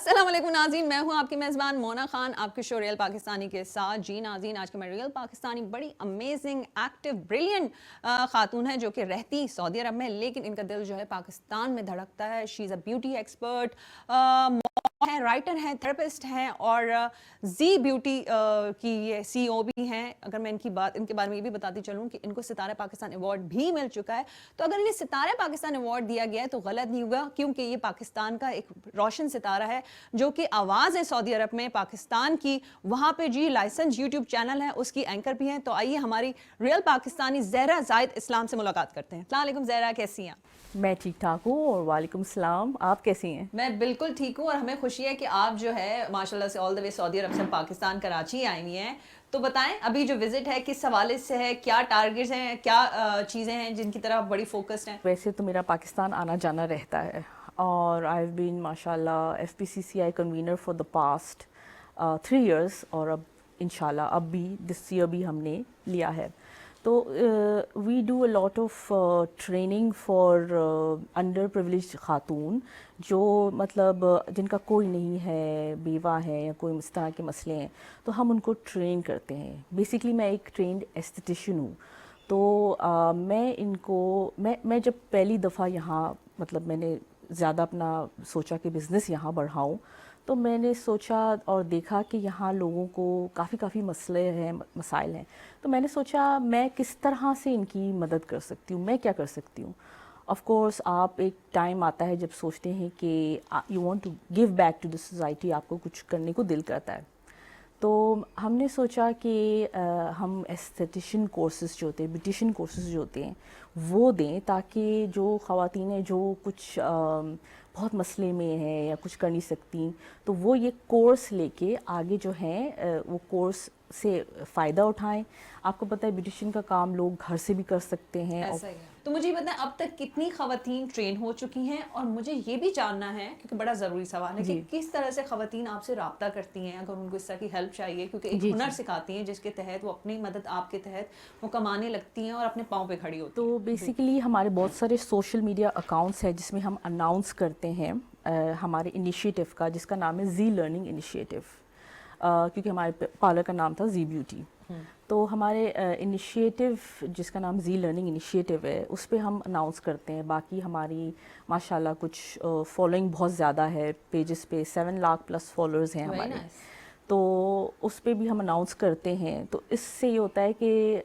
السلام علیکم ناظرین، میں ہوں آپ کی میزبان مونا خان آپ کے شو ریئل پاکستانی کے ساتھ. جی ناظرین، آج کے میں ریئل پاکستانی بڑی امیزنگ ایکٹیو بریلینٹ خاتون ہے جو کہ رہتی سعودی عرب میں، لیکن ان کا دل جو ہے پاکستان میں دھڑکتا ہے. شی از اے بیوٹی ایکسپرٹ ہیں، رائٹر ہیں، تھراپسٹ ہیں اور زی بیوٹی کی یہ سی او بھی ہیں. اگر میں ان کے بارے میں یہ بھی بتاتی چلوں کہ ان کو ستارہ پاکستان ایوارڈ بھی مل چکا ہے، تو اگر انہیں ستارہ پاکستان ایوارڈ دیا گیا ہے تو غلط نہیں ہوگا، کیونکہ یہ پاکستان کا ایک روشن ستارہ ہے جو کہ آواز ہے سعودی عرب میں پاکستان کی. وہاں پہ جی لائسنس یوٹیوب چینل ہے، اس کی اینکر بھی ہیں. تو آئیے ہماری ریئل پاکستانی زہرا زاہد اسلام سے ملاقات کرتے ہیں. السلام علیکم زہرا، کیسی ہیں؟ میں ٹھیک ٹھاک ہوں اور وعلیکم السلام، آپ کیسی ہیں؟ میں بالکل ٹھیک ہوں، اور ہمیں خوشی ہے کہ آپ جو ہے ماشاءاللہ سے آل دا وے سعودی عرب سے پاکستان کراچی آئی ہوئی ہیں. تو بتائیں ابھی جو وزٹ ہے کس حوالے سے ہے، کیا ٹارگیٹس ہیں، کیا چیزیں ہیں جن کی طرف بڑی فوکسڈ ہیں؟ ویسے تو میرا پاکستان آنا جانا رہتا ہے، اور آئی ہیو بین ماشاء اللہ F P C C I convener for the past 3 years, اور اب انشاءاللہ اب بھی دس ایئر بھی ہم نے لیا ہے. تو we do a lot of training for underprivileged خاتون جو مطلب جن کا کوئی نہیں ہے، بیوہ ہے یا کوئی اس طرح کے مسئلے ہیں، تو ہم ان کو ٹرین کرتے ہیں. بیسکلی میں ایک ٹرینڈ ایستھیٹیشین ہوں. تو میں ان کو میں جب پہلی دفعہ یہاں مطلب میں نے زیادہ اپنا سوچا کہ بزنس یہاں بڑھاؤں، تو میں نے سوچا اور دیکھا کہ یہاں لوگوں کو کافی مسئلے ہیں، مسائل ہیں. تو میں نے سوچا میں کس طرح سے ان کی مدد کر سکتی ہوں، میں کیا کر سکتی ہوں. آف کورس آپ ایک ٹائم آتا ہے جب سوچتے ہیں کہ you want to give back to the society, آپ کو کچھ کرنے کو دل کرتا ہے. تو ہم نے سوچا کہ ہم ایستھیٹیشین کورسز جو ہوتے ہیں، بیوٹیشین کورسز جو ہوتے ہیں وہ دیں، تاکہ جو خواتین ہیں جو کچھ بہت مسئلے میں ہیں یا کچھ کر نہیں سکتی، تو وہ یہ کورس لے کے آگے جو ہیں وہ کورس سے فائدہ اٹھائیں. آپ کو پتہ ہے بیوٹیشین کا کام لوگ گھر سے بھی کر سکتے ہیں. ایسا ہی ہے. تو مجھے یہ بتائیں اب تک کتنی خواتین ٹرین ہو چکی ہیں، اور مجھے یہ بھی جاننا ہے کیونکہ بڑا ضروری سوال ہے کہ کس طرح سے خواتین آپ سے رابطہ کرتی ہیں اگر ان کو اس طرح کی ہیلپ چاہیے، کیونکہ ایک ہنر سکھاتی ہیں جس کے تحت وہ اپنی مدد آپ کے تحت وہ کمانے لگتی ہیں اور اپنے پاؤں پہ کھڑی ہوتی ہیں. تو بیسیکلی ہمارے بہت سارے سوشل میڈیا اکاؤنٹس ہیں جس میں ہم اناؤنس کرتے ہیں ہمارے انیشیٹو کا، جس کا نام ہے زی لرننگ انیشیٹو، کیونکہ ہمارے پارلر کا نام تھا زی بیوٹی. تو ہمارے انیشیٹو جس کا نام زی لرننگ انیشیٹو ہے اس پہ ہم اناؤنس کرتے ہیں. باقی ہماری ماشاءاللہ کچھ فالوئنگ بہت زیادہ ہے پیجز پہ، 7 لاکھ پلس فالوورز ہیں ہمارے. تو اس پہ بھی ہم اناؤنس کرتے ہیں. تو اس سے یہ ہوتا ہے کہ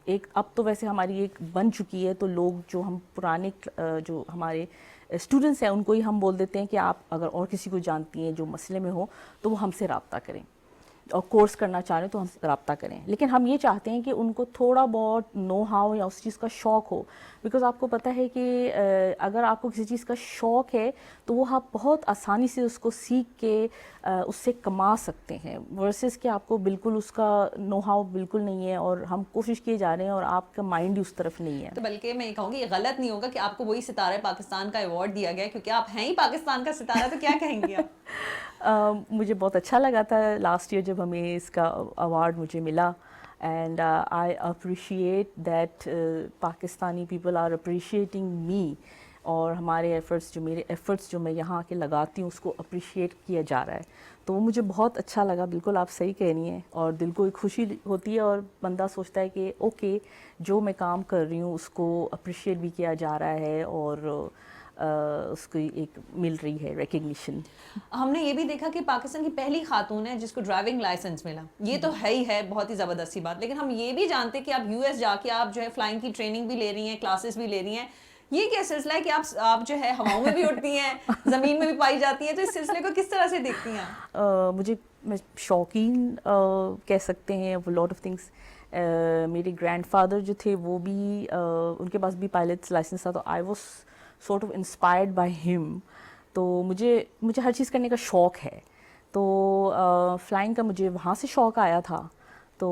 ایک اب تو ویسے ہماری ایک بن چکی ہے، تو لوگ جو ہم پرانے جو ہمارے اسٹوڈنٹس ہیں ان کو ہی ہم بول دیتے ہیں کہ آپ اگر اور کسی کو جانتی ہیں جو مسئلے میں ہو تو وہ ہم سے رابطہ کریں، اور کورس کرنا چاہ رہے ہیں تو ہم سے رابطہ کریں. لیکن ہم یہ چاہتے ہیں کہ ان کو تھوڑا بہت نو ہاؤ یا اس چیز کا شوق ہو. بیکاز آپ کو پتہ ہے کہ اگر آپ کو کسی چیز کا شوق ہے تو وہ آپ بہت آسانی سے اس کو سیکھ کے اس سے کما سکتے ہیں، ورسز کہ آپ کو بالکل اس کا نو ہاؤ بالکل نہیں ہے اور ہم کوشش کیے جا رہے ہیں اور آپ کا مائنڈ ہی اس طرف نہیں ہے. تو بلکہ میں یہ کہوں گی یہ غلط نہیں ہوگا کہ آپ کو وہی ستارہ پاکستان کا ایوارڈ دیا گیا، کیونکہ آپ ہیں ہی پاکستان کا ستارہ. تو کیا کہیں گی آپ؟ مجھے بہت اچھا لگا تھا لاسٹ ایئر جب ہمیں اس کا ایوارڈ مجھے ملا، and I appreciate that Pakistani people are appreciating me, اور ہمارے ایفرٹس میرے ایفرٹس جو میں یہاں کے لگاتی ہوں اس کو اپریشیٹ کیا جا رہا ہے. تو وہ مجھے بہت اچھا لگا. بالکل آپ صحیح کہہ رہی ہیں، اور دل کو ایک خوشی ہوتی ہے اور بندہ سوچتا ہے کہ اوکے جو میں کام کر رہی ہوں اس کو اپریشیٹ بھی کیا جا رہا ہے اور اس کو ایک مل رہی ہے ریکگنیشن. ہم نے یہ بھی دیکھا کہ پاکستان کی پہلی خاتون ہے جس کو ڈرائیونگ لائسنس ملا. یہ تو ہے ہی ہے بہت ہی زبردست سی بات. لیکن ہم یہ بھی جانتے کہ آپ یو ایس جا کے آپ جو ہے فلائنگ کی ٹریننگ بھی لے رہی ہیں، کلاسز بھی لے رہی ہیں. یہ کیا سلسلہ ہے کہ آپ جو ہے ہواؤں میں بھی اڑتی ہیں، زمین میں بھی پائی جاتی ہیں؟ تو اس سلسلے کو کس طرح سے دیکھتی ہیں آپ؟ میں شوقین کہہ سکتے ہیں لاٹ آف تھنگس. میرے گرینڈ فادر جو تھے وہ بھی ان کے پاس بھی پائلٹس لائسنس تھا، تو I was sort of inspired by ہم. تو مجھے ہر چیز کرنے کا شوق ہے. تو فلائنگ کا مجھے وہاں سے شوق آیا تھا. تو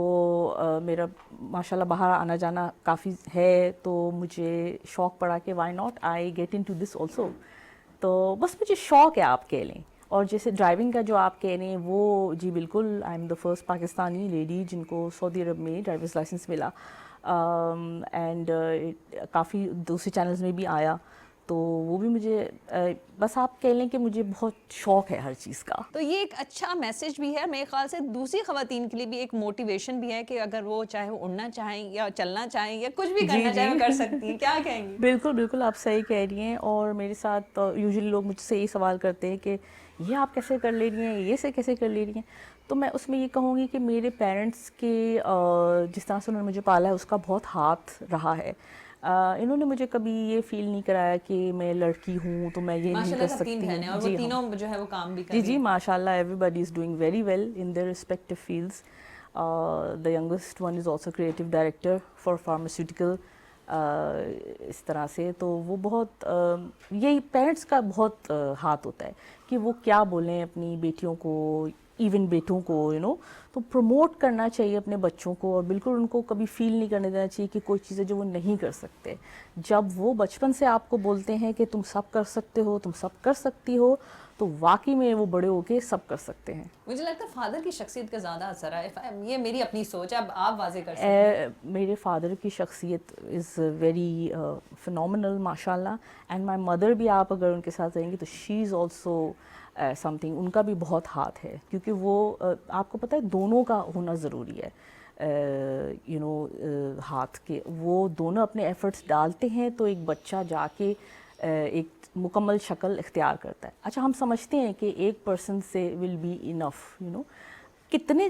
میرا ماشاء اللہ باہر آنا جانا کافی ہے، تو مجھے شوق پڑا کہ why not I get into this also. تو بس مجھے شوق ہے آپ کہہ لیں. اور جیسے ڈرائیونگ کا جو آپ کہہ رہے ہیں وہ جی بالکل، I am the first Pakistani lady جن کو سعودی عرب میں ڈرائیورس لائسنس ملا، اینڈ کافی دوسرے چینلز میں بھی آیا. تو وہ بھی مجھے بس آپ کہہ لیں کہ مجھے بہت شوق ہے ہر چیز کا. تو یہ ایک اچھا میسج بھی ہے میرے خیال سے دوسری خواتین کے لیے بھی ایک موٹیویشن بھی ہے کہ اگر وہ چاہے وہ اڑنا چاہیں یا چلنا چاہیں یا کچھ بھی کرنا چاہیں وہ کر سکتی ہیں. کیا کہیں گی؟ بالکل بالکل آپ صحیح کہہ رہی ہیں. اور میرے ساتھ یوزلی لوگ مجھ سے یہی سوال کرتے ہیں کہ یہ آپ کیسے کر لے رہی ہیں, یہ سے کیسے کر لے رہی ہیں. تو میں اس میں یہ کہوں گی کہ میرے پیرنٹس کے جس طرح سے انہوں نے مجھے پالا ہے اس کا بہت ہاتھ رہا ہے. انہوں نے مجھے کبھی یہ فیل نہیں کرایا کہ میں لڑکی ہوں تو میں یہ نہیں کر سکتی. اور وہ تینوں جو ہے وہ کام بھی کر جی جی ماشاء اللہ, everybody is doing very well in their respective fields. The youngest one is also creative director for pharmaceutical. اس طرح سے تو وہ بہت یہی پیرنٹس کا بہت ہاتھ ہوتا ہے کہ وہ کیا بولیں اپنی بیٹیوں کو, ایون بیٹوں کو تو پروموٹ کرنا چاہیے اپنے بچوں کو, اور بالکل ان کو کبھی فیل نہیں کرنے دینا چاہیے کہ کوئی چیز ہے جو وہ نہیں کر سکتے. جب وہ بچپن سے آپ کو بولتے ہیں کہ تم سب کر سکتے ہو, تم سب کر سکتی ہو, تو واقعی میں وہ بڑے ہو کے سب کر سکتے ہیں. مجھے لگتا ہے فادر کی شخصیت کا زیادہ اثر ہے, یہ میری اپنی سوچ ہے, اب آپ واضح کر سکتے ہیں. میرے فادر کی شخصیت از ویری فنومنل ماشاء اللہ. اینڈ مائی مدر بھی, آپ اگر ان کے ساتھ رہیں گے تو شی از آلسو سم تھنگ, ان کا بھی بہت ہاتھ ہے کیونکہ وہ آپ کو پتہ ہے دونوں کا ہونا ضروری ہے. ہاتھ کے وہ دونوں اپنے ایفرٹس ڈالتے ہیں تو ایک بچہ جا کے ایک مکمل شکل اختیار کرتا ہے. اچھا ہم سمجھتے ہیں کہ ایک پرسن سے ول بی انف, کتنے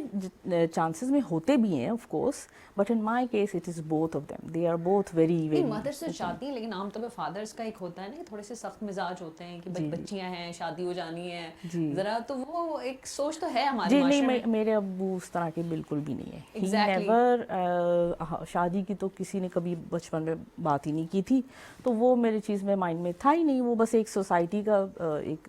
چانسز میں ہوتے بھی ہیں of course, but in my case it is both of them, they are both very very. Mother سے چاہتی ہیں لیکن عام طور پہ فادرس کا ایک ہوتا ہے نا کہ تھوڑے سے سخت مزاج ہوتے ہیں کہ بچیاں ہیں, شادی ہو جانی ہے ذرا, تو وہ ایک سوچ تو ہے ہمارے معاشرے میں. نہیں, میرے ابو اس طرح کے بالکل بھی نہیں ہے. نیور, شادی کی تو کسی نے کبھی بچپن میں بات ہی نہیں کی تھی, تو وہ میری چیز میں مائنڈ میں تھا ہی نہیں. وہ بس ایک سوسائٹی کا ایک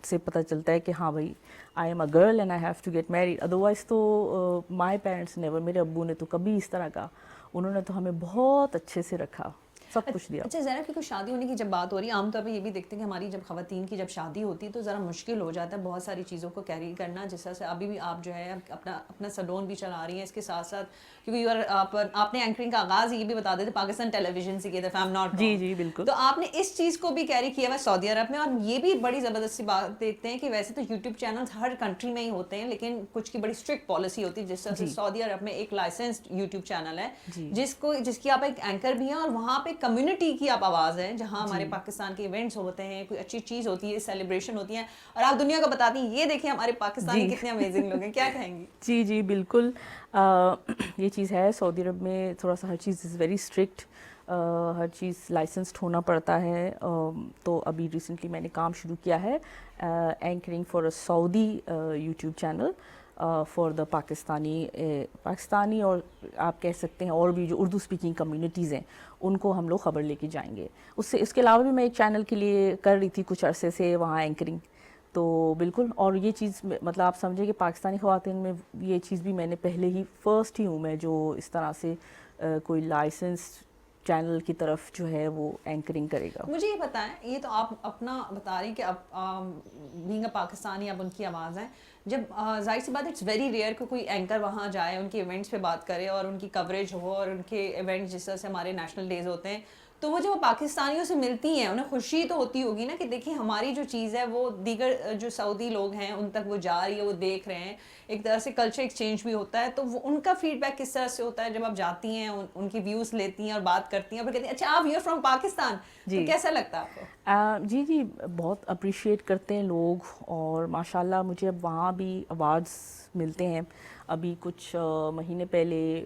سے پتہ چلتا ہے کہ ہاں بھائی I am a girl and I have to get married. Otherwise تو مائی پیرنٹس نیور, میرے ابو نے تو کبھی اس طرح کا, انہوں نے تو ہمیں بہت اچھے سے رکھا, سب کچھ دیا. اچھا ذرا, کیونکہ شادی ہونے کی جب بات ہو رہی ہے عام طور پہ یہ بھی دیکھتے ہیں کہ ہماری جب خواتین کی جب شادی ہوتی ہے تو ذرا مشکل ہو جاتا ہے بہت ساری چیزوں کو کیری کرنا, جس طرح سے ابھی بھی آپ جو ہے اپنا سلون بھی چلا رہی ہیں, اس کے ساتھ ساتھ کیونکہ آپ نے اینکرنگ کا آغاز یہ بھی بتا دیتے پاکستان ٹیلی ویژن سے کیا تھا, I'm not wrong. جی بالکل. تو آپ نے اس چیز کو بھی کیری کیا ہوا سعودی عرب میں, اور یہ بھی بڑی زبردستی بات دیکھتے ہیں کہ ویسے تو یوٹیوب چینلز ہر کنٹری میں ہی ہوتے ہیں لیکن کچھ کی بڑی اسٹرکٹ پالیسی ہوتی ہے. جس طرح سے سعودی عرب میں ایک لائسنسڈ یوٹیوب چینل ہے جس کی آپ ایک اینکر بھی ہیں, اور وہاں پہ کمیونٹی کی آپ آواز ہے, جہاں ہمارے پاکستان کے ایونٹس ہوتے ہیں, کوئی اچھی چیز ہوتی ہے, سیلیبریشن ہوتی ہیں, اور آپ دنیا کو بتاتی ہیں یہ دیکھیں ہمارے پاکستانی کتنے امیزنگ لوگ ہیں. کیا کہیں گی؟ جی بالکل, یہ چیز ہے سعودی عرب میں تھوڑا سا ہر چیز از ویری اسٹرکٹ, ہر چیز لائسنسڈ ہونا پڑتا ہے. تو ابھی ریسنٹلی میں نے کام شروع کیا ہے anchoring for a Saudi YouTube channel for the Pakistani اور آپ کہہ سکتے ہیں اور بھی جو اردو اسپیکنگ کمیونٹیز ہیں ان کو ہم لوگ خبر لے کے جائیں گے. اس کے علاوہ بھی میں ایک چینل کے لیے کر رہی تھی کچھ عرصے سے وہاں اینکرنگ. تو بالکل, اور یہ چیز مطلب آپ سمجھیں کہ پاکستانی خواتین میں یہ چیز بھی میں نے پہلے ہی فرسٹ ہی ہوں میں جو اس طرح سے کوئی لائسنس چینل کی طرف جو ہے وہ اینکرنگ کرے گا. مجھے یہ بتائیں, یہ تو آپ اپنا بتا رہی ہیں کہ اب بینگ اے پاکستانی اب ان کی آواز ہے, جب ظاہر سی بات اٹس ویری ریئر کہ کوئی اینکر وہاں جائے, ان کے ایونٹس پہ بات کرے اور ان کی کوریج ہو, اور ان کے ایونٹس جس طرح سے ہمارے نیشنل ڈیز ہوتے ہیں, تو وہ جب پاکستانیوں سے ملتی ہیں انہیں خوشی تو ہوتی ہوگی نا کہ دیکھیں ہماری جو چیز ہے وہ دیگر جو سعودی لوگ ہیں ان تک وہ جا رہی ہے, وہ دیکھ رہے ہیں, ایک طرح سے کلچر ایکسچینج بھی ہوتا ہے. تو وہ ان کا فیڈ بیک کس طرح سے ہوتا ہے جب آپ جاتی ہیں, ان کی ویوز لیتی ہیں اور بات کرتی ہیں, اور پھر کہتی ہیں اچھا آپ یو فرام پاکستان, تو کیسا لگتا ہے آپ کو؟ جی بہت اپریشیٹ کرتے ہیں لوگ, اور ماشاء اللہ مجھے اب وہاں بھی ایوارڈس ملتے ہیں. ابھی کچھ مہینے پہلے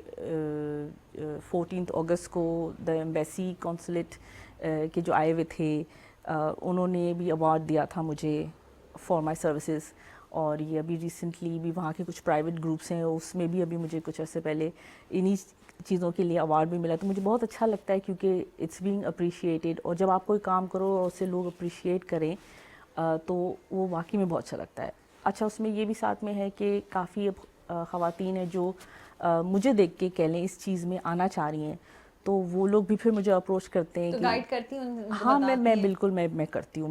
14 اگست کو دا ایمبیسی کونسلیٹ کے جو آئے ہوئے تھے انہوں نے بھی ایوارڈ دیا تھا مجھے فار مائی سروسز. اور یہ ابھی ریسنٹلی بھی وہاں کے کچھ پرائیویٹ گروپس ہیں اس میں بھی ابھی مجھے کچھ عرصے پہلے انہی چیزوں کے لیے ایوارڈ بھی ملا. تو مجھے بہت اچھا لگتا ہے کیونکہ اٹس بینگ اپریشیٹیڈ, اور جب آپ کوئی کام کرو اور اسے لوگ اپریشیٹ کریں تو وہ واقعی میں بہت اچھا لگتا ہے. اچھا اس میں یہ بھی ساتھ میں ہے کہ کافی خواتین ہیں جو مجھے دیکھ کے کہہ لیں اس چیز میں آنا چاہ رہی ہیں, تو وہ لوگ بھی پھر مجھے اپروچ کرتے ہیں تو کہ گائیڈ کرتی ہوں ان کو ہاں بتاتی میں ہیں؟ بالکل میں کرتی ہوں.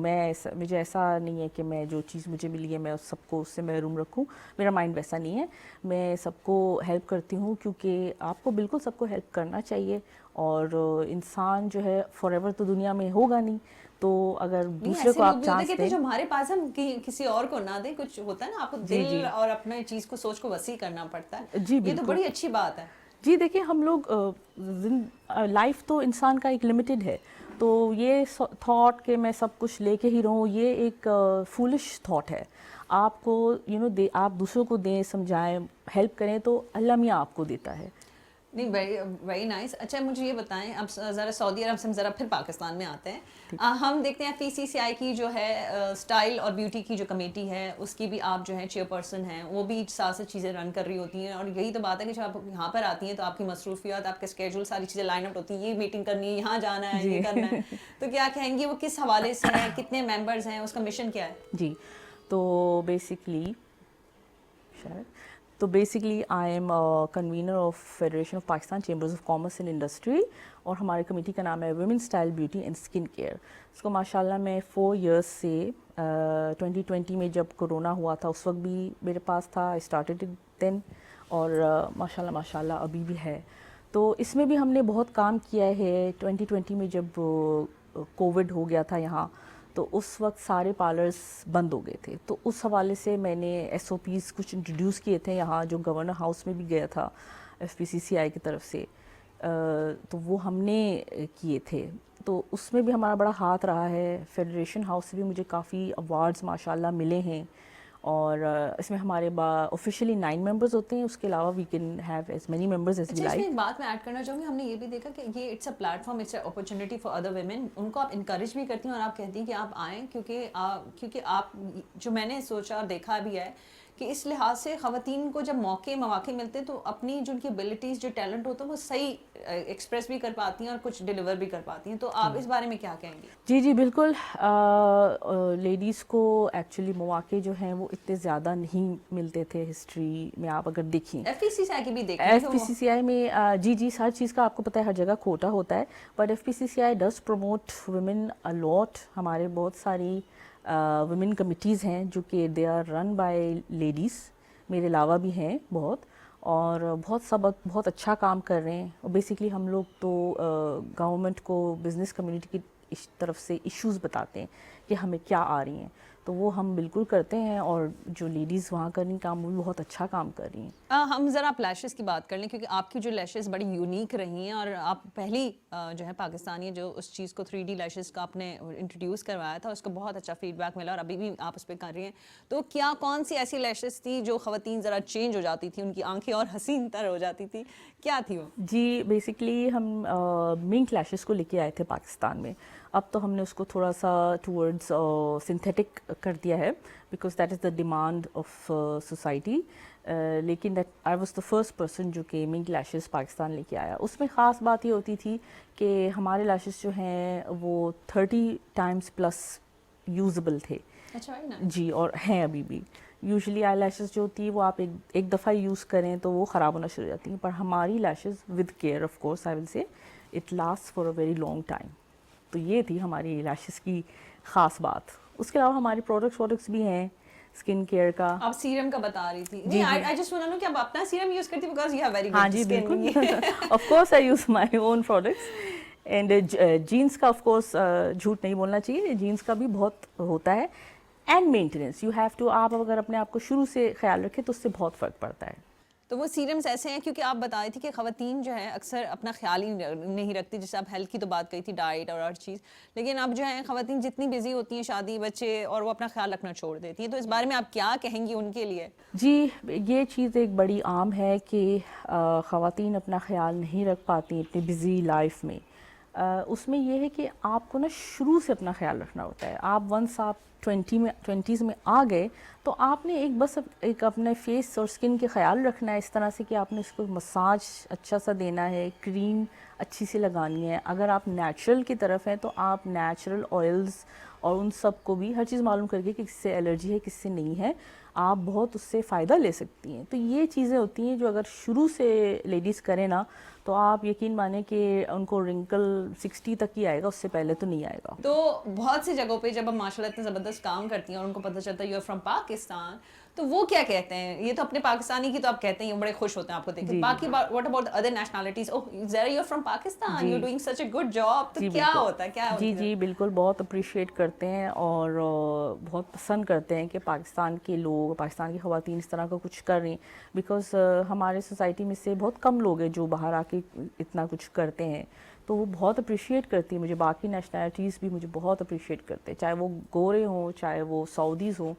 مجھے ایسا نہیں ہے کہ میں جو چیز مجھے ملی ہے میں اس سب کو اس سے محروم رکھوں. میرا مائنڈ ویسا نہیں ہے. میں سب کو ہیلپ کرتی ہوں کیونکہ آپ کو بالکل سب کو ہیلپ کرنا چاہیے. اور انسان جو ہے فار ایور تو دنیا میں ہوگا نہیں, تو اگر نہیں دوسرے ایسے کو لوگ آپ بھی ہوتے چانس کہتے دیں. ہیں جو ہمارے پاس ہم کسی اور کو نہ دیں. کچھ ہوتا ہے نا, آپ کو جی دل جی اور اپنے چیز کو سوچ کو وسیع کرنا پڑتا ہے. جی یہ تو بالکل. بڑی اچھی بات ہے. جی دیکھیں ہم لوگ لائف تو انسان کا ایک لمیٹڈ ہے, تو یہ تھاٹ کہ میں سب کچھ لے کے ہی رہوں یہ ایک فولش تھاٹ ہے. آپ کو آپ دوسروں کو دیں, سمجھائیں, ہیلپ کریں تو اللہ میاں آپ کو دیتا ہے. نہیں ویری نائس. اچھا مجھے یہ بتائیں, اب ذرا سعودی عرب سے ہم ذرا پھر پاکستان میں آتے ہیں. ہم دیکھتے ہیں FECCI کی جو ہے اسٹائل اور بیوٹی کی جو کمیٹی ہے اس کی بھی آپ جو ہے چیئر پرسن ہیں, وہ بھی ساتھ سے چیزیں رن کر رہی ہوتی ہیں. اور یہی تو بات ہے کہ جب آپ یہاں پر آتی ہیں تو آپ کی مصروفیات, آپ کا اسکیجول, ساری چیزیں لائن اپ ہوتی ہیں. یہ میٹنگ کرنی ہے, یہاں جانا ہے, جی یہ کرنا ہے. تو کیا کہیں گی وہ کس حوالے سے ہے, کتنے ممبرز ہیں, اس کا مشن کیا ہے؟ جی تو basically I am convener of federation of Pakistan chambers of commerce and industry, اور ہماری کمیٹی کا نام ہے women style beauty and skin care. اس کو ماشاء اللہ میں 4 ایئرس سے 2020 میں جب کرونا ہوا تھا اس وقت بھی میرے پاس تھا, آئی اسٹارٹیڈ دین, اور ماشاء اللہ ابھی بھی ہے. تو اس میں بھی ہم نے بہت کام کیا ہے. 2020 میں جب کووڈ ہو گیا تھا یہاں, تو اس وقت سارے پارلرز بند ہو گئے تھے, تو اس حوالے سے میں نے SOPs کچھ انٹروڈیوس کیے تھے یہاں, جو گورنر ہاؤس میں بھی گیا تھا FPCCI کی طرف سے, تو وہ ہم نے کیے تھے. تو اس میں بھی ہمارا بڑا ہاتھ رہا ہے. فیڈریشن ہاؤس سے بھی مجھے کافی ایوارڈز ماشاءاللہ ملے ہیں, اور اس میں ہمارے آفیشیلی 9 ممبرز ہوتے ہیں. اس کے علاوہ we can have as many members as we اچھا اس میں لائک. ایک بات میں ایڈ کرنا چاہوں گی, ہم نے یہ بھی دیکھا کہ یہ it's a platform, it's a opportunity for other women. ان کو آپ انکریج بھی کرتی ہیں اور آپ کہتی ہیں کہ آپ آئیں, کیونکہ آپ جو میں نے سوچا اور دیکھا بھی ہے کہ اس لحاظ سے خواتین کو جب مواقع ملتے ہیں تو اپنی جو ان کی ابیلٹیز, جو ٹیلنٹ ہوتا ہے وہ صحیح ایکسپریس بھی کر پاتی ہیں اور کچھ ڈیلیور بھی کر پاتی ہیں. تو آپ اس بارے میں کیا کہیں گی؟ جی بالکل. لیڈیز کو ایکچولی مواقع جو ہیں وہ اتنے زیادہ نہیں ملتے تھے ہسٹری میں. آپ اگر دیکھیں FPCCI کی بھی دیکھ لیں, FPCCI میں جی ہر چیز کا آپ کو پتہ ہے ہر جگہ کھوٹا ہوتا ہے, but FPCCI does promote women a lot. ہمارے بہت ساری ویمن کمیٹیز ہیں جو کہ they are run by ladies, میرے علاوہ بھی ہیں بہت, اور بہت اچھا کام کر رہے ہیں. اور بیسکلی ہم لوگ تو گورنمنٹ کو بزنس کمیونٹی کی طرف سے ایشوز بتاتے ہیں کہ ہمیں کیا آ رہی ہیں, تو وہ ہم بالکل کرتے ہیں. اور جو لیڈیز وہاں کر رہی کام وہ بھی بہت اچھا کام کر رہی ہیں. ہم ذرا آپ لیشز کی بات کر لیں, کیونکہ آپ کی جو لیشز بڑی یونیک رہی ہیں, اور آپ پہلی جو ہے پاکستانی جو اس چیز کو 3D لیشز کا آپ نے انٹروڈیوس کروایا تھا, اس کو بہت اچھا فیڈ بیک ملا, اور ابھی بھی آپ اس پہ کر رہی ہیں. تو کون سی ایسی لیشز تھی جو خواتین ذرا چینج ہو جاتی تھی, ان کی آنکھیں اور حسین تر ہو جاتی تھی, کیا تھی وہ؟ جی بیسکلی ہم منک لیشز کو لے کے آئے تھے پاکستان میں. اب تو ہم نے اس کو تھوڑا سا ٹورڈز سنتھیٹک کر دیا ہے, because that is the demand of society. لیکن I was the first person جو کہ منک لیشز پاکستان لے کے آیا. اس میں خاص بات یہ ہوتی تھی کہ ہمارے لیشز جو ہیں وہ 30 ٹائمز پلس یوزبل تھے. اچھا جی, اور ہیں ابھی بھی. یوزلی آئی لیشز جو ہوتی ہے وہ آپ ایک دفعہ یوز کریں تو وہ خراب ہونا شروع ہو جاتی ہیں, پر ہماری lashes with care of course I will say it last for a very long time. تو یہ تھی ہماری لیشز کی خاص بات. اس کے علاوہ ہماری پروڈکٹس بھی ہیں اسکن کیئر کا. آپ سیرم کا بتا رہی تھی. جی I just want to know کہ آپ اپنا سیرم یوز کرتی, بیکاز یو ہیو ویری ہاں گڈ جی اسکن. بالکل, of course I use my own products. And jeans کا آف کورس جھوٹ نہیں بولنا چاہیے, جینس کا بھی بہت ہوتا ہے. And maintenance you have to, آپ اگر اپنے آپ کو شروع سے خیال رکھیں تو اس سے بہت فرق پڑتا ہے. تو وہ سیرمز ایسے ہیں, کیونکہ آپ بتا رہی تھی کہ خواتین جو ہے اکثر اپنا خیال ہی نہیں رکھتی, جیسے آپ ہیلتھ کی تو بات کہی تھی, ڈائٹ اور ہر چیز, لیکن اب جو ہے خواتین جتنی بزی ہوتی ہیں, شادی بچے, اور وہ اپنا خیال رکھنا چھوڑ دیتی ہیں. تو اس بارے میں آپ کیا کہیں گی ان کے لیے؟ جی یہ چیز ایک بڑی عام ہے کہ خواتین اپنا خیال نہیں رکھ پاتی اپنی بزی لائف میں. اس میں یہ ہے کہ آپ کو نا شروع سے اپنا خیال رکھنا ہوتا ہے. آپ ونس آپ 20s میں آ گئے تو آپ نے بس ایک اپنے فیس اور اسکن کے خیال رکھنا ہے اس طرح سے کہ آپ نے اس کو مساج اچھا سا دینا ہے, کریم اچھی سی لگانی ہے. اگر آپ نیچرل کی طرف ہیں تو آپ نیچرل آئلز اور ان سب کو بھی ہر چیز معلوم کر کے کہ کس سے الرجی ہے کس سے نہیں ہے, آپ بہت اس سے فائدہ لے سکتی ہیں. تو یہ چیزیں ہوتی ہیں جو اگر شروع سے لیڈیز کریں نا تو آپ یقین مانیں کہ ان کو رنکل 60 تک ہی آئے گا, اس سے پہلے تو نہیں آئے گا. تو بہت سی جگہوں پہ جب ہم ماشاء اللہ اتنے زبردست کام کرتی ہیں اور ان کو پتہ چلتا ہے یو آر فرام پاکستان, تو وہ کیا کہتے ہیں؟ یہ تو اپنے پاکستانی کی تو آپ کہتے ہیں, بڑے خوش ہوتے ہیں آپ کو دیکھ کے. باقی what about other nationalities? Oh Zahra you are from Pakistan, you are doing such a good job. تو کیا ہوتا ہے, کیا ہوتا ہے؟ جی بالکل, بہت اپریشیٹ کرتے ہیں اور بہت پسند کرتے ہیں کہ پاکستان کے لوگ, پاکستان کی خواتین اس طرح کا کچھ کر رہی ہیں, بیکاز ہمارے سوسائٹی میں سے بہت کم لوگ ہیں جو باہر آ کے اتنا کچھ کرتے ہیں. تو وہ بہت اپریشیٹ کرتی ہیں مجھے. باقی نیشنلٹیز بھی مجھے بہت اپریشیٹ کرتے ہیں, چاہے وہ گورے ہوں چاہے وہ سعودیز ہوں.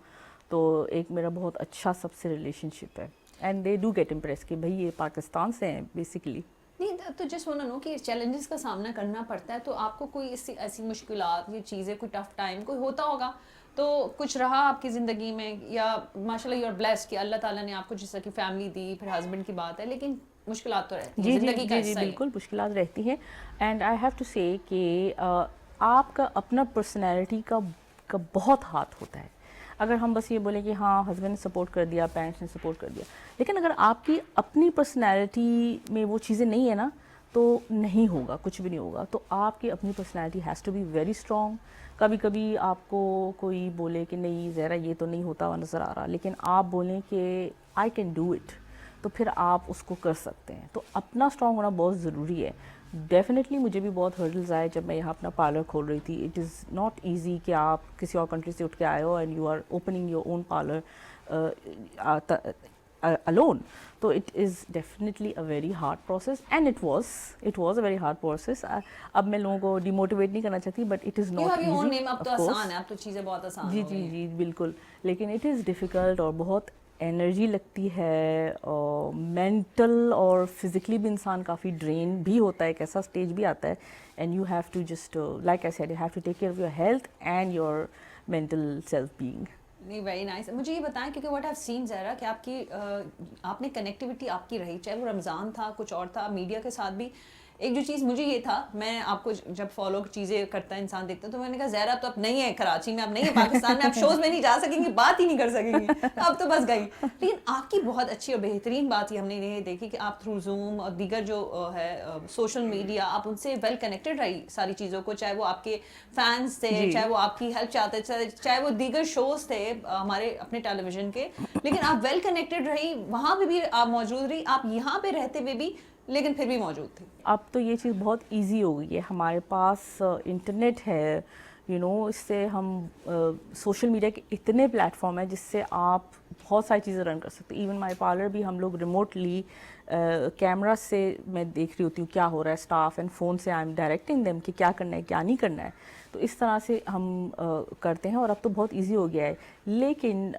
تو ایک میرا بہت اچھا سب سے ریلیشن شپ ہے, and they do get impress کہ بھائی یہ پاکستان سے ہیں بیسیکلی. نہیں تو جسٹ وانا نو کہ چیلنجز کا سامنا کرنا پڑتا ہے, تو آپ کو کوئی ایسی مشکلات, یہ چیزیں, کوئی ٹف ٹائم کوئی ہوتا ہوگا تو کچھ رہا آپ کی زندگی میں, یا ماشاء اللہ یو آر بلیسڈ کہ اللہ تعالیٰ نے آپ کو جس طرح کی فیملی دی, پھر ہسبینڈ کی بات ہے, لیکن مشکلات تو رہتی ہیں زندگی کا حصہ ہے. بالکل مشکلات رہتی ہیں, اینڈ آئی ہیو ٹو سے کہ آپ کا اپنا پرسنالٹی کا بہت ہاتھ ہوتا ہے. اگر ہم بس یہ بولیں کہ ہاں ہسبینڈ نے سپورٹ کر دیا, پیرنٹس نے سپورٹ کر دیا, لیکن اگر آپ کی اپنی پرسنالٹی میں وہ چیزیں نہیں ہیں نا, تو نہیں ہوگا, کچھ بھی نہیں ہوگا. تو آپ کی اپنی personality has to be very strong. کبھی کبھی آپ کو کوئی بولے کہ نہیں زہرا یہ تو نہیں ہوتا ہوا نظر آ رہا, لیکن آپ بولیں کہ آئی کین ڈو اٹ, تو پھر آپ اس کو کر سکتے ہیں. تو اپنا اسٹرانگ ہونا بہت ضروری ہے. ڈیفینیٹلی مجھے بھی بہت ہرڈلز آئے جب میں یہاں اپنا پارلر کھول رہی تھی. اٹ از ناٹ ایزی کہ آپ کسی اور کنٹری سے اٹھ کے آئے ہو and you are opening your own parlour alone. تو it is definitely a very hard process, and it was a very hard process. اب میں لوگوں کو ڈیموٹیویٹ نہیں کرنا چاہتی, but it is not easy. اب تو آسان ہے, اب تو چیزیں بہت آسان ہو گئی ہیں. جی بالکل, لیکن it is difficult اور بہت انرجی لگتی ہے, اور مینٹل اور فزیکلی بھی انسان کافی ڈرین بھی ہوتا ہے. ایک ایسا اسٹیج بھی آتا ہے and you have to just like I said you have to take care of your health and your mental self being. نہیں ویری نائس. مجھے یہ بتائیں کیونکہ واٹ آئی سین زہرا کہ آپ نے کنیکٹیوٹی آپ کی رہی, چاہے وہ رمضان تھا, کچھ اور تھا, میڈیا کے ساتھ بھی. ایک جو چیز مجھے یہ تھا, میں آپ کو جب فالو چیزیں کرتا ہے انسان دیکھتا تو میں نے کہا زہرا اب تو اب نہیں ہے کراچی میں, اب نہیں ہے پاکستان میں, اب شوز میں نہیں جا سکیں گی, بات ہی نہیں کر سکیں گی, اب تو بس گئی. لیکن آپ کی بہت اچھی اور بہترین بات یہ ہم نے یہ دیکھی کہ آپ تھرو زوم اور دیگر جو ہے سوشل میڈیا, آپ ان سے ویل کنیکٹڈ رہی ساری چیزوں کو, چاہے وہ آپ کے فینس تھے, چاہے وہ آپ کی ہیلپ چاہتے تھے, چاہے وہ دیگر شوز تھے ہمارے اپنے ٹیلی ویژن کے, لیکن آپ ویل کنیکٹڈ رہی, وہاں پہ بھی آپ موجود رہی, آپ یہاں پہ رہتے ہوئے بھی لیکن پھر بھی موجود تھی. اب تو یہ چیز بہت ایزی ہو گئی ہے, ہمارے پاس انٹرنیٹ ہے, اس سے ہم سوشل میڈیا کے اتنے پلیٹ فارم ہیں جس سے آپ بہت ساری چیزیں رن کر سکتے. ایون مائی پارلر بھی ہم لوگ ریموٹلی کیمرہ سے میں دیکھ رہی ہوتی ہوں کیا ہو رہا ہے اسٹاف, اینڈ فون سے آئی ایم ڈائریکٹنگ دیم کہ کیا کرنا ہے کیا نہیں کرنا ہے. تو اس طرح سے ہم کرتے ہیں, اور اب تو بہت ایزی ہو گیا ہے. لیکن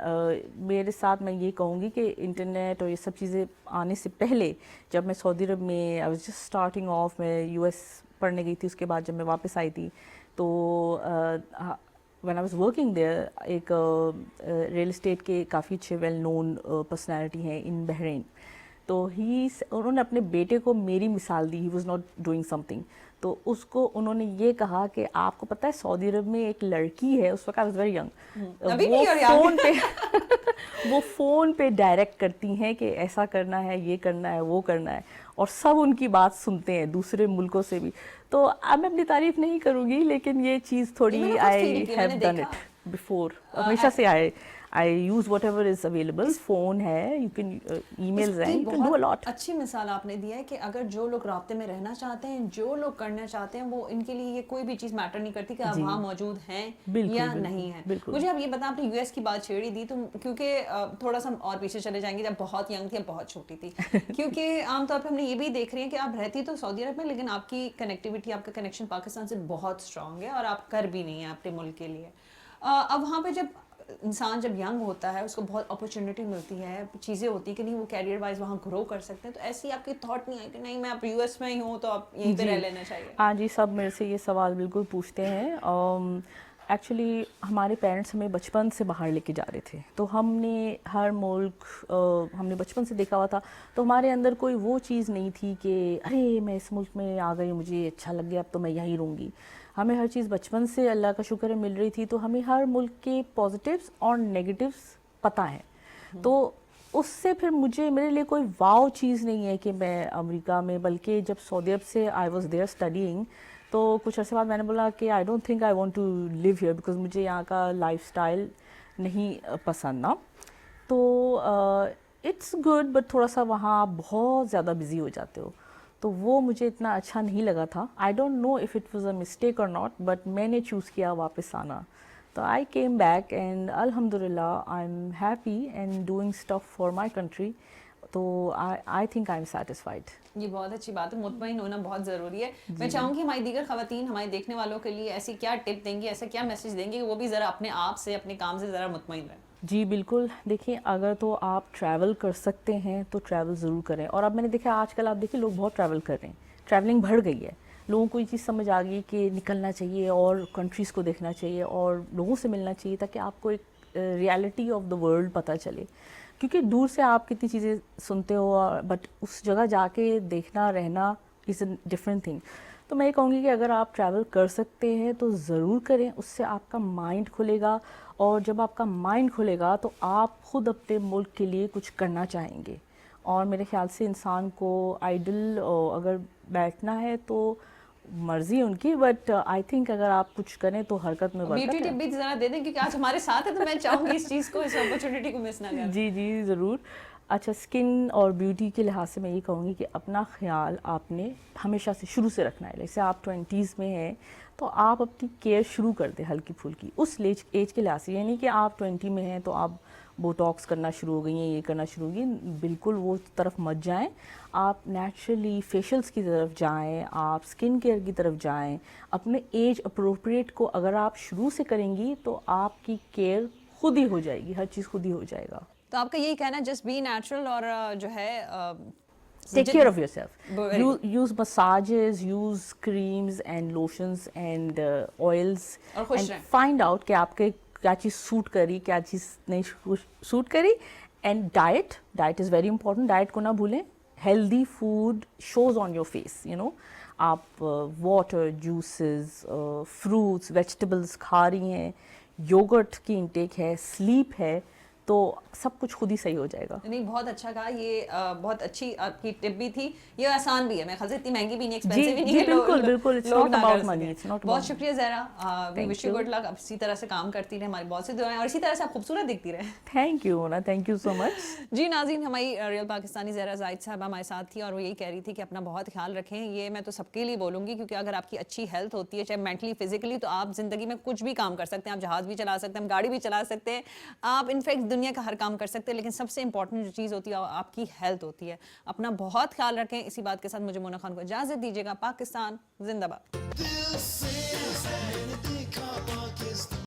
میرے ساتھ میں یہ کہوں گی کہ انٹرنیٹ اور یہ سب چیزیں آنے سے پہلے, جب میں سعودی عرب میں I was just starting of, میں یو ایس پڑھنے گئی تھی, اس کے بعد جب میں واپس آئی تھی تو when I was working there, ایک ریئل اسٹیٹ کے کافی اچھے ویل نون پرسنالٹی ہیں ان بحرین. تو انہوں نے اپنے بیٹے کو میری مثال دی, he was not doing something. تو اس کو انہوں نے یہ کہا کہ آپ کو پتہ ہے سعودی عرب میں ایک لڑکی ہے, اس وقت آئی واز ویری ینگ, وہ فون پہ ڈائریکٹ کرتی ہیں کہ ایسا کرنا ہے, یہ کرنا ہے, وہ کرنا ہے, اور سب ان کی بات سنتے ہیں دوسرے ملکوں سے بھی. تو اب میں اپنی تعریف نہیں کروں گی, لیکن یہ چیز تھوڑی I have done it before. ہمیشہ سے I use whatever is available. Phone ہے, you can emails ہیں, you can do a lot. اچھی مثال آپ نے دیا ہے کہ اگر جو لوگ رابطے میں رہنا چاہتے ہیں, جو لوگ کرنا چاہتے ہیں, وہ ان کے لیے یہ کوئی بھی چیز میٹر نہیں کرتی کہ آپ وہاں موجود ہیں یا نہیں ہیں. مجھے اب یہ بتا, آپ نے یو ایس کی بات چھیڑی دی, تو کیونکہ تھوڑا سا اور پیچھے چلے جائیں گے, جب بہت ینگ تھی, اب بہت چھوٹی تھی, کیونکہ عام طور پہ ہم نے یہ بھی دیکھ رہے ہیں کہ آپ رہتی تو سعودی عرب میں, لیکن آپ کی کنیکٹیوٹی, آپ کا کنیکشن پاکستان سے بہت اسٹرانگ ہے, اور آپ کر بھی نہیں ہیں اپنے ملک کے لیے. اب وہاں پہ جب انسان جب ینگ ہوتا ہے, اس کو بہت اپرچونیٹی ملتی ہے, چیزیں ہوتی ہیں کہ نہیں وہ کیریئر وائز وہاں گرو کر سکتے ہیں, تو ایسی آپ کی تھاٹ نہیں ہے کہ نہیں میں اب یو ایس میں ہی ہوں تو آپ یہیں پہ رہ لینا چاہیے؟ ہاں جی, سب میرے سے یہ سوال بالکل پوچھتے ہیں. ایکچولی ہمارے پیرنٹس ہمیں بچپن سے باہر لے کے جا رہے تھے, تو ہم نے ہر ملک ہم نے بچپن سے دیکھا ہوا تھا, تو ہمارے اندر کوئی وہ چیز نہیں تھی کہ ارے میں اس ملک میں آ گئی, مجھے اچھا لگ گیا, اب تو میں یہیں رہوں گی. ہمیں ہر چیز بچپن سے اللہ کا شکر ہے مل رہی تھی, تو ہمیں ہر ملک کے پازیٹیوز اور نیگیٹیوز پتہ ہیں. تو اس سے پھر میرے لیے کوئی واو چیز نہیں ہے کہ میں امریکہ میں، بلکہ جب سعودی عرب سے آئی واز دیئر اسٹڈیئنگ تو کچھ عرصے بعد میں نے بولا کہ I don't think I want to leave here because مجھے یہاں کا لائف اسٹائل نہیں پسند نا. تو اٹس گڈ بٹ تھوڑا سا وہاں آپ بہت زیادہ بزی ہو جاتے ہو، تو وہ مجھے اتنا اچھا نہیں لگا تھا. I don't know if it was a mistake اور ناٹ، بٹ میں نے چوز کیا واپس آنا. تو آئی کیم بیک اینڈ الحمد للہ I am happy and doing stuff for my country. تو I think I am satisfied. یہ بہت اچھی بات ہے، مطمئن ہونا بہت ضروری ہے. میں چاہوں گی ہماری دیگر خواتین ہمارے دیکھنے والوں کے لیے ایسی کیا ٹپ دیں گی، ایسا کیا میسج دیں گے کہ وہ بھی ذرا اپنے آپ سے اپنے کام سے ذرا مطمئن رہیں؟ جی بالکل، دیکھیں اگر تو آپ ٹریول کر سکتے ہیں تو ٹریول ضرور کریں. اور اب میں نے دیکھا آج کل آپ دیکھیں لوگ بہت ٹریول کر رہے ہیں، ٹریولنگ بڑھ گئی ہے. لوگوں کو یہ چیز سمجھ آ گئی کہ نکلنا چاہیے اور کنٹریز کو دیکھنا چاہیے اور لوگوں سے ملنا چاہیے تاکہ آپ کو ایک ریالٹی آف دا ورلڈ پتہ چلے. کیونکہ دور سے آپ کتنی چیزیں سنتے ہو بٹ اس جگہ جا کے دیکھنا رہنا از اے ڈفرینٹ تھنگ. تو میں یہ کہوں گی کہ اگر آپ ٹریول کر سکتے ہیں تو ضرور کریں، اس سے آپ کا مائنڈ کھلے گا، اور جب آپ کا مائنڈ کھلے گا تو آپ خود اپنے ملک کے لیے کچھ کرنا چاہیں گے. اور میرے خیال سے انسان کو آئیڈل اگر بیٹھنا ہے تو مرضی ان کی، بٹ آئی تھنک اگر آپ کچھ کریں تو حرکت میں برکت بیوٹی ہے. ٹپ بھی ذرا دے دیں کیونکہ آج ہمارے ساتھ ہے، تو میں چاہوں گی اس چیز کو، اس اپرچونٹی کو مس نہ کریں. جی جی ضرور. اچھا، اسکن اور بیوٹی کے لحاظ سے میں یہ کہوں گی کہ اپنا خیال آپ نے ہمیشہ سے شروع سے رکھنا ہے. جیسے آپ 20s میں ہیں تو آپ اپنی کیئر شروع کر دیں ہلکی پھلکی اس ایج کے لحاظ سے. یعنی کہ آپ 20 میں ہیں تو آپ بوٹاکس کرنا شروع ہو گئی ہیں، یہ کرنا شروع ہو گئی، بالکل وہ طرف مت جائیں. آپ نیچرلی فیشلز کی طرف جائیں، آپ اسکن کیئر کی طرف جائیں. اپنے ایج اپروپریٹ کو اگر آپ شروع سے کریں گی تو آپ کی کیئر خود ہی ہو جائے گی، ہر چیز خود ہی ہو جائے گا. تو آپ کا یہی کہنا ہے جسٹ بی نیچرل اور جو ہے Take care of yourself. Use massages, use creams and lotions and oils. اور خوش and رہیں. find out کہ آپ کے کیا چیز سوٹ کری، کیا چیز نہیں سوٹ کری. and diet is very important. diet کو نہ بھولیں. healthy food shows on your face, you know. آپ واٹر، جوسز، فروٹس، ویجیٹیبلس کھا رہی ہیں، یوگرٹ کی انٹیک ہے، سلیپ ہے، تو سب کچھ خود ہی صحیح ہو جائے گا. نہیں بہت اچھا کہا، یہ بہت اچھی آپ کی ٹپ بھی تھی. یہ آسان بھی ہے، میں خیال سے اتنی مہنگی بھی نہیں، ایکسپینسو بھی نہیں ہے. بالکل بالکل. It's لوگ not نہ about کر money. سکیں. It's not about بہت شکریہ Zahra, we wish you you. Good luck. اب اسی طرح سے کام کرتی رہے، ہماری بہت سی دعائیں، اور اسی طرح سے آپ خوبصورت دکھتی رہے. Thank you Mona, thank you so much. جی ناظرین، ہماری ریئل پاکستانی زہرا زاہد صاحبہ ہمارے ساتھ تھی اور وہ یہی کہہ رہی تھی کہ اپنا بہت خیال رکھیں. یہ میں تو سب کے لیے بولوں گی، کیونکہ اگر آپ کی اچھی ہیلتھ ہوتی ہے چاہے مینٹلی فزیکلی، تو آپ زندگی میں کچھ بھی کام کر سکتے ہیں. آپ جہاز بھی چلا سکتے ہیں، گاڑی بھی چلا سکتے ہیں، آپ انفیکٹ دنیا کا ہر کام کر سکتے ہیں. لیکن سب سے امپورٹنٹ جو چیز ہوتی ہے آپ کی ہیلتھ ہوتی ہے. اپنا بہت خیال رکھیں. اسی بات کے ساتھ مجھے مونا خان کو اجازت دیجیے گا. پاکستان زندہ باد.